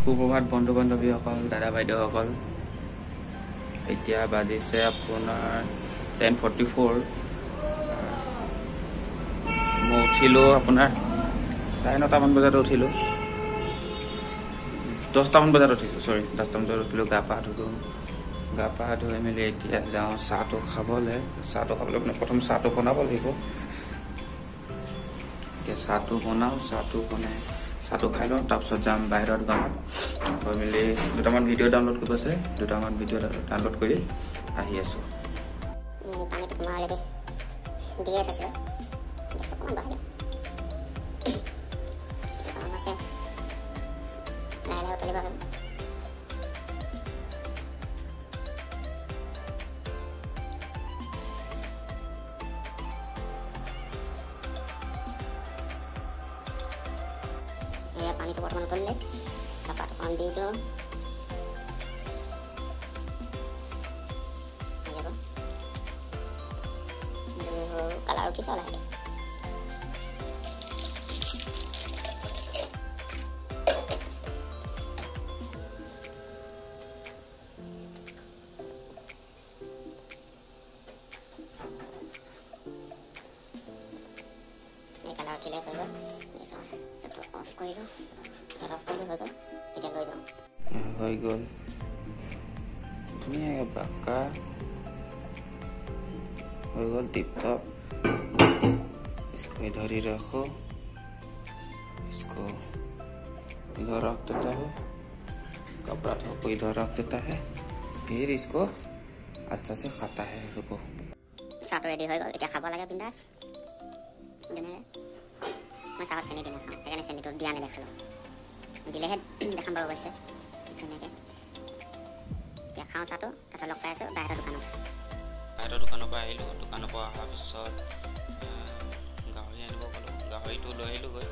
সুপ্ৰভাত বন্ধু বান্ধৱীসকল, দাদা বাইদেউসকল। এতিয়া বাজিছে আপোনাৰ 10:44। মই উঠিলোঁ আপোনাৰ 9:30মান বজাত উঠিলোঁ। 10টামান বজাত উঠিছোঁ, 10টামান বজাত উঠিলোঁ। গা পা ধুই মেলি এতিয়া যাওঁ চাহটো খাবলৈ। মানে প্ৰথম চাহটো বনাব লাগিব। এতিয়া চাহটো বনাই চাহটো খাই লওঁ, তাৰপিছত যাম বাহিৰত গাঁৱত গৈ মেলি দুটামান ভিডিঅ' ডাউনলোড কৰিব আছে। দুটামান ভিডিঅ' ডাউনলোড কৰি আহি আছোঁ। পানীটো তোমাৰ অলৰেডি দিয়ে আছে। অকণমান বহাই দিওঁ। আছে লাহে লাহে উতলিব লাগিব। পানীটো বৰ্তমান উতলিলে চাহপাত অকণমান দি দিওঁ। কালাৰ উঠিছে লাহেকৈ। কালাৰ উঠিলে হৈ গ'ল। অফ কৰিলোঁ, এতিয়া লৈ যাওঁ। হৈ গ'ল ধুনীয়াকৈ বাকা হৈ গ'ল। टिप-टॉप इसको इधर ही रखो, इसको इधर रख देता है, कपड़ा को इधर रख देता है, फिर इसको अच्छा से खाता है। रुको, চাহটো ৰেডি হৈ গ'ল, এতিয়া খাব লাগে বিন্দাছ। যেনেকৈ মই চাহত চেনি দি নাখাওঁ, সেইকাৰণে চেনিটো দিয়া নেদেখালোঁ, দিলেহে দেখাম বাৰু অৱশ্যে। তেনেকৈ এতিয়া খাওঁ চাহটো, তাৰপিছত লগ পাই আছোঁ বাহিৰৰ দোকানত। দোকানৰ পৰা আহিলোঁ। দোকানৰ পৰা অহাৰ পিছত গাহৰি আনিব গ'লোঁ। গাহৰিটো লৈ আহিলোঁগৈ,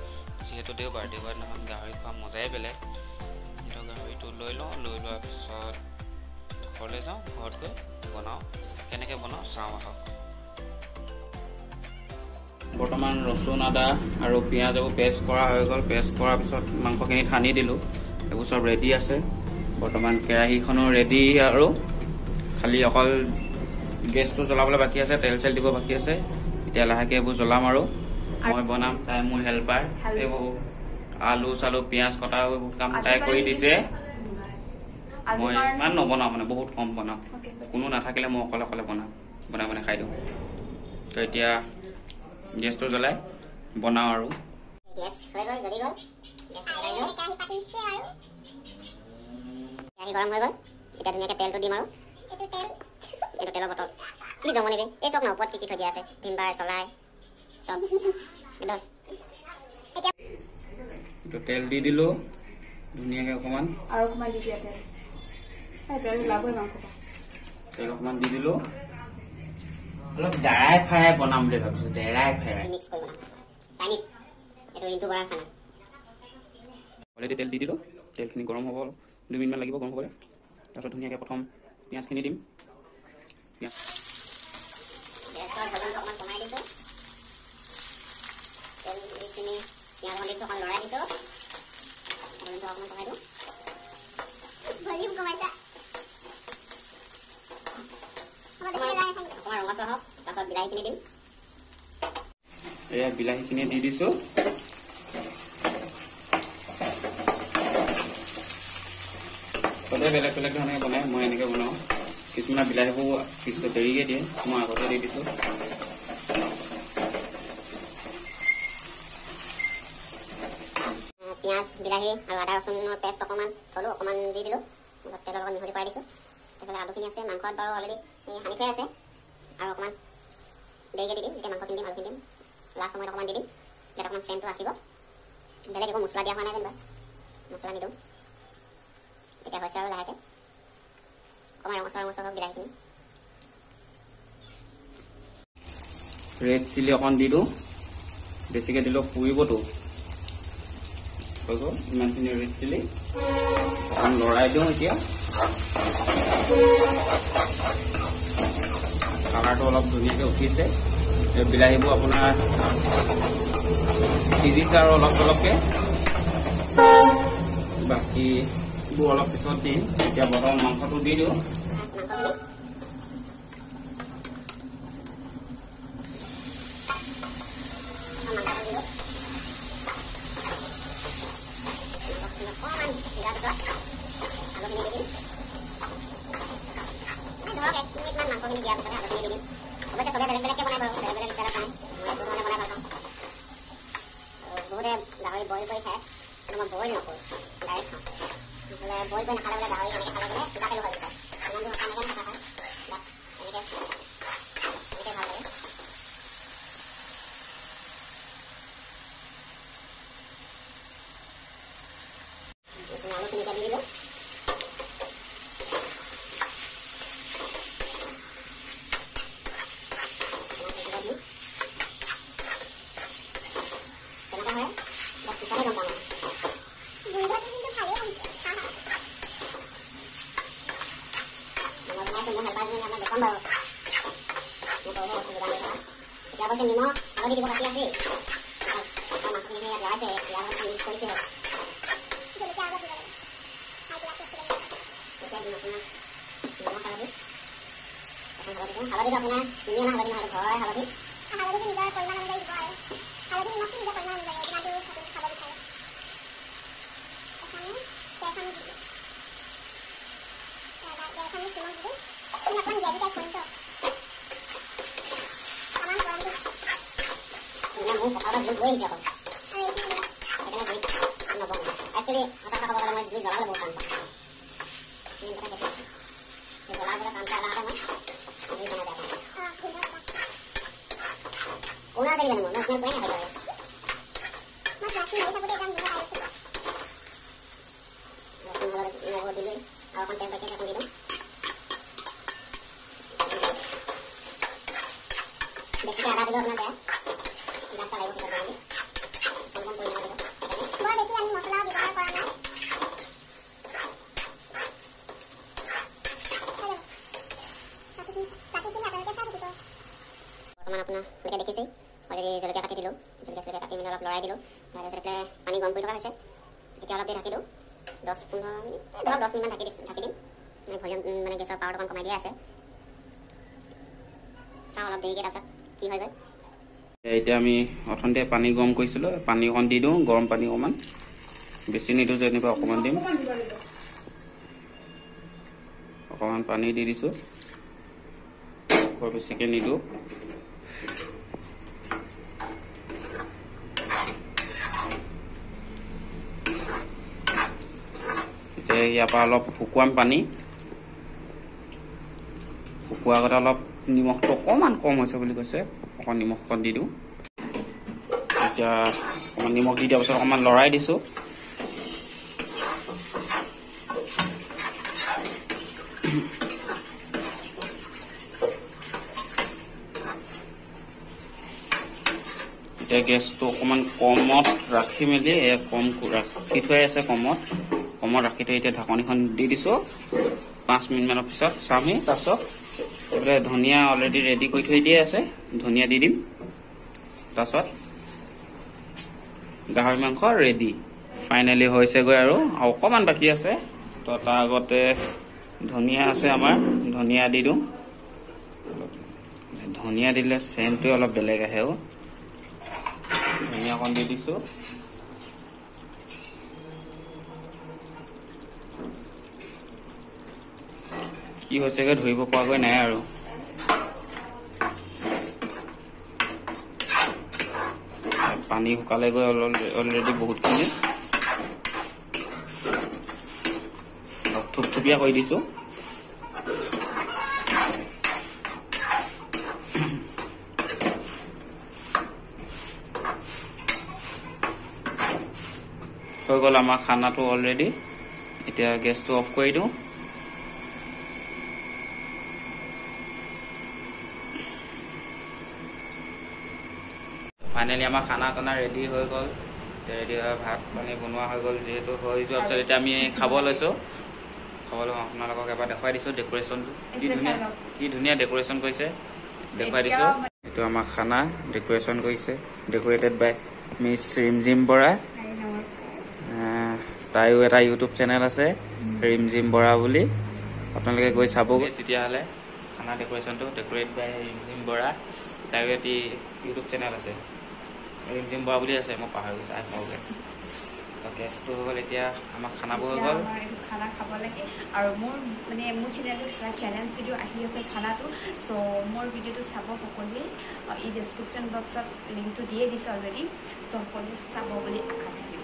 যিহেতু দেওবাৰ দিনাখন গাহৰি খোৱা মজাই বেলেগ। কিন্তু গাহৰিটো লৈ লোৱাৰ পিছত ঘৰলৈ যাওঁ। ঘৰত গৈ বনাওঁ। কেনেকৈ বনাওঁ চাওঁ আহক। বৰ্তমান ৰচুন, আদা আৰু পিঁয়াজ এইবোৰ পেষ্ট কৰা হৈ গ'ল। পেষ্ট কৰাৰ পিছত মাংসখিনি সানি দিলোঁ। এইবোৰ চব ৰেডি আছে। বৰ্তমান কেৰাহীখনো ৰেডি, আৰু খালি অকল গেছটো জ্বলাবলৈ বাকী আছে, তেল চেল দিব বাকী আছে। এতিয়া লাহেকৈ এইবোৰ জ্বলাম আৰু মই বনাম। তাই মোৰ হেল্পাৰ। এইবোৰ আলু চালু পিঁয়াজ কটা এইবোৰ কাম তাই কৰি দিছে। মই ইমান নবনাওঁ, মানে বহুত কম বনাওঁ। কোনো নাথাকিলে মই অকলে বনাই খাই দিওঁ। তো এতিয়া গেছটো জ্বলাই বনাওঁ আৰু। গেছ হৈ গ'ল, জ্বলি গ'ল। কেৰাহী গৰম হৈ গ'ল। এতিয়া ধুনীয়াকৈ তেলটো দিম আৰু। এইটো তেলৰ বটল কি জমনি বে, এই চব ন ওপৰত কি থৈ দিয়া আছে, ভিমবাৰ চলাই চব। এইটো তেল দি দিলোঁ ধুনীয়াকৈ অকণমান, আৰু অকণমান দি দিয়া তেল ওলাবই মাংস। তেল অকণমান দি দিলোঁ। অলপ ড্ৰাই ফ্ৰাই বনাম বুলি ভাবিছোঁ। ড্ৰাই ফ্ৰাই মিক্স কৰি বনাম চাইনিজ, এইটো ৰিণ্টু বৰাৰ খানা। অলৰেডি তেল দি দিলোঁ। তেলখিনি গৰম হ'ব, 2 মিনিটমান লাগিব গৰম হ'বলৈ। তাৰপিছত ধুনীয়াকৈ প্ৰথম পিঁয়াজখিনি দিম। অকণমান কমাই দিছোঁ, তেলখিনি পিঁয়াজ দিছোঁ, অকণমান লৰাই দিছোঁ। অকণমান কমাই দিওঁ, ভলিউম কমাইছা। অকণমান ৰঙচুৱা হওক, তাৰপিছত বিলাহীখিনি দিম। এয়া বিলাহীখিনি দি দিছোঁ। চবেই বেলেগ বেলেগ ধৰণে বনায়, মই এনেকৈ বনাওঁ। কিছুমানে বিলাহীবোৰ পিছত দেৰিকৈ দিয়ে, মই আগতে দি দিছোঁ। পিঁয়াজ, বিলাহী আৰু আদা ৰচুনৰ পেষ্ট অকণমান থলোঁ, অকণমান দি দিলোঁ। তেলৰ লগত মিহলি কৰাই দিছোঁ। তাৰপিছত আলুখিনি আছে, মাংসত বাৰু অলৰেডি সানি থোৱাই আছে, আৰু অকণমান দেৰিকৈ দি দিম। এতিয়া মাংসখিনি দিম, আলুখিনি দিম, লাষ্ট সময়ত অকণমান দি দিম, যাতে অকণমান চেণ্টটো আহিব। বেলেগ একো মছলা দিয়া হোৱা নাই যেনিবা, মছলা নিদিওঁ। এতিয়া হৈছে আৰু লাহেকৈ অকণমান ৰঙচুৱা হওক বিলাহীখিনি। ৰেড চিলি অকণ দি দিওঁ, বেছিকৈ দিলেও পুৰিবতো। হৈ গ'ল ইমানখিনি ৰেড চিলি। অকণ লৰাই দিওঁ। এতিয়া কালাৰটো অলপ ধুনীয়াকৈ উঠিছে। বিলাহীবোৰ আপোনাৰ সিজিছে আৰু অলপ অলপকৈ বাকীবোৰ অলপ পিছত দিম। এতিয়া বৰ্তমান মাংসটো দি দিওঁ। বহুতে গাহৰি বইল কৰি খায়, কিন্তু মই বইল নকৰোঁ, ডাইৰেক্ট খাওঁ। নহ'লে বইল কৰি নাখালে বোলে গাহৰি এনেকৈ খালে বোলে কিবাকে লগা যায়, ইমানটো সকাহ এনেকৈ নাখা খায়, এনেকৈ ভাল লাগে। আলুখিনি এতিয়া দি দিলোঁ। নিমখ হালধি দিব বাকী আছে, মাংসখিনি ইয়াত লৰাইছে, ইয়াৰ লগত মিক্স কৰিছে। এতিয়া দিম আপোনাৰ নিমখ হালধি, হালধিটো আপোনাৰ কিনি অনা হালধি নহয়, ঘৰৰে হালধি। হালধিটো নিজৰ পৰিমাণ অনুযায়ী দিব আৰু হালধি নিমখটো নিজৰ পৰিমাণ অনুযায়ী যিমানটো খাব বিচাৰে। পথাৰত জুই গৈ আহিছে আকৌ, সেইকাৰণে জুইত নবওঁ। একচুৱেলি সঁচা কথা ক'ব গ'লে মই জুই জ্বলাবলৈ বহুত টান পাওঁ। জ্বলাবলৈ টান পাই লাহে মই জুই বনাই বেয়া পাওঁ। কোনা আছে জানো মই স্মেল পোৱাই নাপায়। ৰচুন দিলোঁ আৰু অকণ তেল বাকী অকণ দি দিওঁ। বেছিকৈ আদা দিলেও আপোনাৰ বেয়া, কিবা লাগিব পিছত বনালি কম পৰিমাণে দিব। বৰ বেছি আমি মছলা ব্যৱহাৰ কৰা নাই। বৰ্তমান আপোনালোকে দেখিছেই অলৰেডি জলকীয়া কাটি দিলোঁ, জলকীয়া কাটি মেলি অলপ লৰাই দিলোঁ। তাৰপিছত এইফালে পানী গৰম কৰি থকা হৈছে। এতিয়া অলপ দেৰি ঢাকি দিওঁ, 10-15 মিনিট, ধৰক 10 মিনিটমান ঢাকি দিম। ভলিউম মানে গেছৰ পাৱাৰটো অকণ কমাই দিয়া আছে। চাওঁ অলপ দেৰিকৈ তাৰপিছত কি হৈ গ'ল। এতিয়া আমি অথনিতে পানী গৰম কৰিছিলোঁ, পানী অকণ দি দিওঁ, গৰম পানী অকণমান, বেছি নিদিওঁ যেনিবা অকণমান দিম। অকণমান পানী দি দিছোঁ, বৰ বেছিকৈ নিদিওঁ। এতিয়া ইয়াৰ পৰা অলপ শুকুৱাম পানী। শুকোৱাৰ আগতে অলপ নিমখটো অকণমান কম হৈছে বুলি কৈছে, অকণ নিমখ অকণ দি দিওঁ। এতিয়া অকণমান নিমখ দি দিয়াৰ পিছত অকণমান লৰাই দিছোঁ। এতিয়া গেছটো অকণমান কমত ৰাখি মেলি কম ৰাখি থৈ আছে, কমত ৰাখি থৈ এতিয়া ঢাকনিখন দি দিছোঁ। 5 মিনিটমানৰ পিছত চামহি। তাৰপিছত এইফালে ধনিয়া অলৰেডি ৰেডি কৰি থৈ দিয়ে আছে, ধনিয়া দি দিম। তাৰপিছত গাহৰি মাংস ৰেডি ফাইনেলি হৈছেগৈ আৰু অকণমান বাকী আছে। তো তাৰ আগতে ধনিয়া আছে আমাৰ, ধনিয়া দি দিওঁ। ধনিয়া দিলে চেণ্টটোৱে অলপ বেলেগ আহে। ধনিয়া অকণ দি দিছোঁ। কি হৈছেগৈ ধৰিব পৰাগৈ নাই আৰু। পানী শুকালেগৈ অলৰেডি বহুতখিনি, থুপথুপীয়া কৰি দিছোঁ। হৈ গ'ল আমাৰ খানাটো অলৰেডি। এতিয়া গেছটো অফ কৰি দিওঁ। ফাইনেলি আমাৰ খানা চানা ৰেডি হৈ গ'ল। ৰেডি হৈ ভাত পানী বনোৱা হৈ গ'ল। যিহেতু হৈ যোৱাৰ পিছত এতিয়া আমি খাব লৈছোঁ। খাবলৈ আপোনালোকক এবাৰ দেখুৱাই দিছোঁ ডেক'ৰেশ্যনটো। কি ধুনীয়া ডেক'ৰেশ্যন কৰিছে, দেখুৱাই দিছোঁ। এইটো আমাৰ খানা ডেক'ৰেশ্যন কৰিছে, ডেক'ৰেটেড বাই মিছ ৰিমজিম বৰা। তাইও এটা ইউটিউব চেনেল আছে ৰিমজিম বৰা বুলি, আপোনালোকে গৈ চাবগৈ। তেতিয়াহ'লে খানা ডেক'ৰেশ্যনটো ডেক'ৰেট বাই ৰিমজিম বৰা, তাইও এটি ইউটিউব চেনেল আছে ৰিমজিম বৰা বুলি আছে, মই পাহৰি গৈছোঁ আইফাওকে। তো গেছটো হৈ গ'ল, এতিয়া আমাৰ খানাবোৰ হৈ গ'ল। খানা খাব লাগে আৰু মোৰ চেনেলটোত এটা চেলেঞ্জ ভিডিঅ' আহি আছে খানাটো, চ' মোৰ ভিডিঅ'টো চাব সকলোৱে। এই ডেছক্ৰিপশ্যন বক্সত লিংকটো দিয়ে দিছে অলৰেডি, চ' সকলোৱে চাব বুলি আশা থাকিব।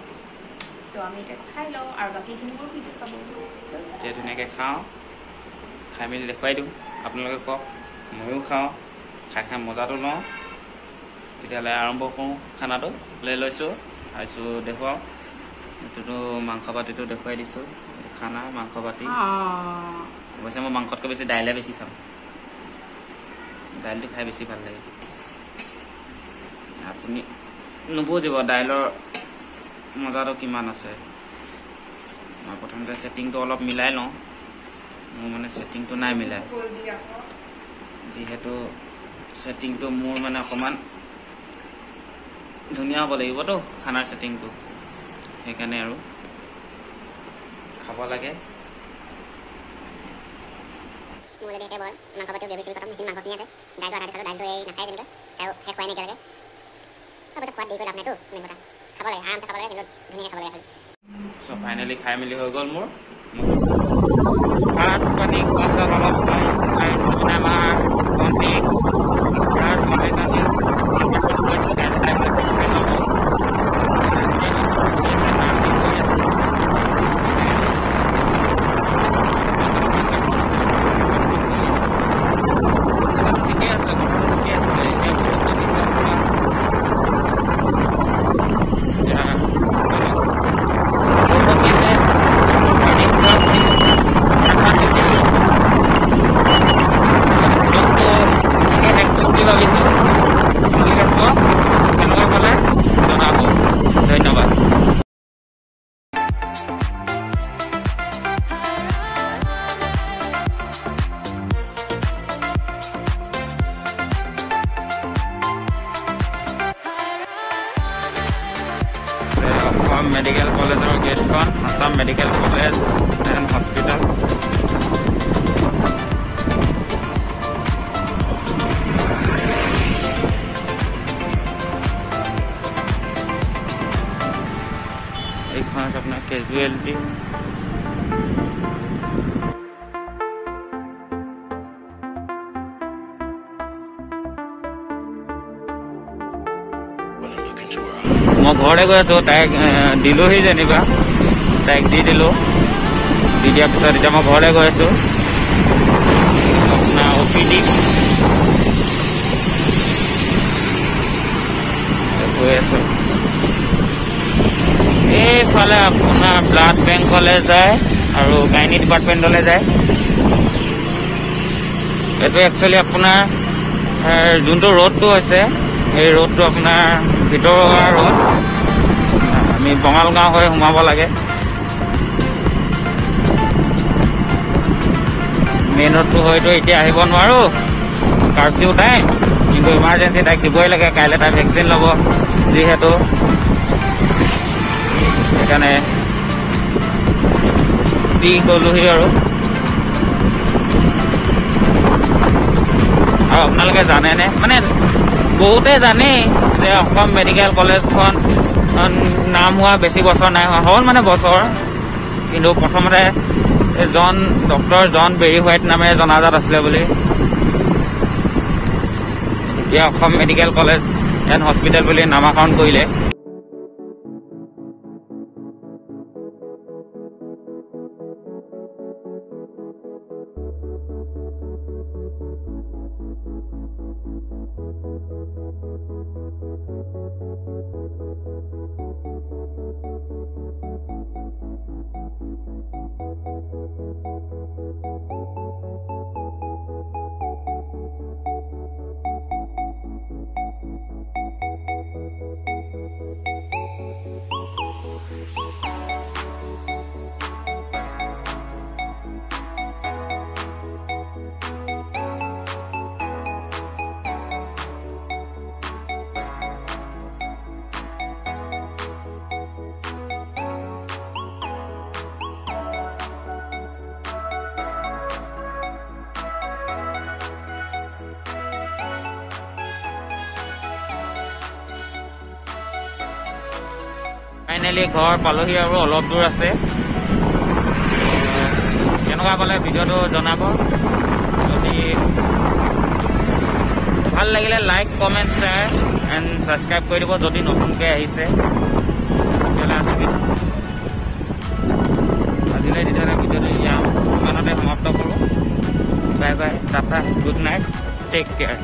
তো আমি এতিয়া খাই লওঁ আৰু বাকীখিনি মোৰ ভিডিঅ'ত পাব। এতিয়া ধুনীয়াকৈ খাওঁ, খাই মেলি দেখুৱাই দিওঁ, আপোনালোকে কওক, ময়ো খাওঁ, খাই মজাটো লওঁ। তেতিয়াহ'লে আৰম্ভ কৰোঁ খানাটো। লৈ লৈছোঁ, আহিছোঁ দেখুৱাওঁ। এইটোতো মাংস বাতিটো দেখুৱাই দিছোঁ, খানা মাংস বাতি। অৱশ্যে মই মাংসতকৈ বেছি দাইলে বেছি খাওঁ, দাইলটো খাই বেছি ভাল লাগে। আপুনি নুবুজিব দাইলৰ মজাটো কিমান আছে। মই প্ৰথমতে ছেটিংটো অলপ মিলাই লওঁ, মোৰ মানে ছেটিংটো নাই মিলাই, যিহেতু ছেটিংটো মোৰ মানে অকণমান ধুনীয়া হ'ব লাগিবতো খানাৰ ছেটিংটো, সেইকাৰণে আৰু খাব লাগে। মোৰ যদি একে বৰ মাংস পাতিও গ্ৰেভি চেভি খতম, সেইখিনি মাংসখিনি আছে, দাইলটো আধা দি খালোঁ, দাইলটো এই নাখায় যেনিবা, আৰু শেষ খোৱাই নাই এতিয়ালৈকে। তাৰপিছত খোৱাত দেৰি কৰি লাভ নাইতো, মেইন কথা খাব লাগে, আৰামছে খাব লাগে, কিন্তু ধুনীয়াকৈ খাব লাগে খালি। চ' ফাইনেলি খাই মেলি হৈ গ'ল মোৰ ভাত পানী খোৱা পিছত অলপ আহিছোঁ মানে আমাৰ ভণ্টি মেডিকেল কলেজৰ গেটখন, Assam medical college and hospital. এইখন আছে আপোনাৰ কেজুৱেলিটি। মই ঘৰতে গৈ আছোঁ, তাইক দিলোহি যেনিবা, তাইক দি দিলোঁ, দি দিয়াৰ পিছত এতিয়া মই ঘৰলৈ গৈ আছোঁ। আপোনাৰ OPD গৈ আছোঁ। এইফালে আপোনাৰ ব্লাড বেংকলৈ যায় আৰু গাইনী ডিপাৰ্টমেণ্টলৈ যায়। এইটো একচুৱেলি আপোনাৰ যোনটো ৰোডটো হৈছে, এই ৰোডটো আপোনাৰ ভিতৰুৱা ৰোড, আমি বঙালগাঁও হৈ সোমাব লাগে। মেইন ৰোডটো হয়তো এতিয়া আহিব নোৱাৰোঁ, কাৰ্ফিউ টাইম, কিন্তু ইমাৰ্জেঞ্চি তাইক দিবই লাগে, কাইলৈ তাই ভেকচিন ল'ব যিহেতু, সেইকাৰণে দি গ'লোহি। আৰু আপোনালোকে জানেনে, মানে বহুতে জানেই যে অসম মেডিকেল কলেজখন নাম হোৱা বেছি বছৰ নাই হোৱা, হ'ল মানে বছৰ, কিন্তু প্ৰথমতে ডক্টৰ জন বেৰী হোৱাইট নামেৰে জনাজাত আছিলে বুলি, এতিয়া Assam medical college and hospital বুলি নামাকৰণ কৰিলে। ফাইনেলি ঘৰ পালোহি আৰু অলপ দূৰ আছে। কেনেকুৱা পালে ভিডিঅ'টো জনাব। যদি ভাল লাগিলে like comment share and subscribe কৰি দিব যদি নতুনকৈ আহিছে। আজিলৈ তেতিয়াহ'লে ভিডিঅ'টো ইমানতে সমাপ্ত কৰোঁ। Bye bye, tata, good night, take care.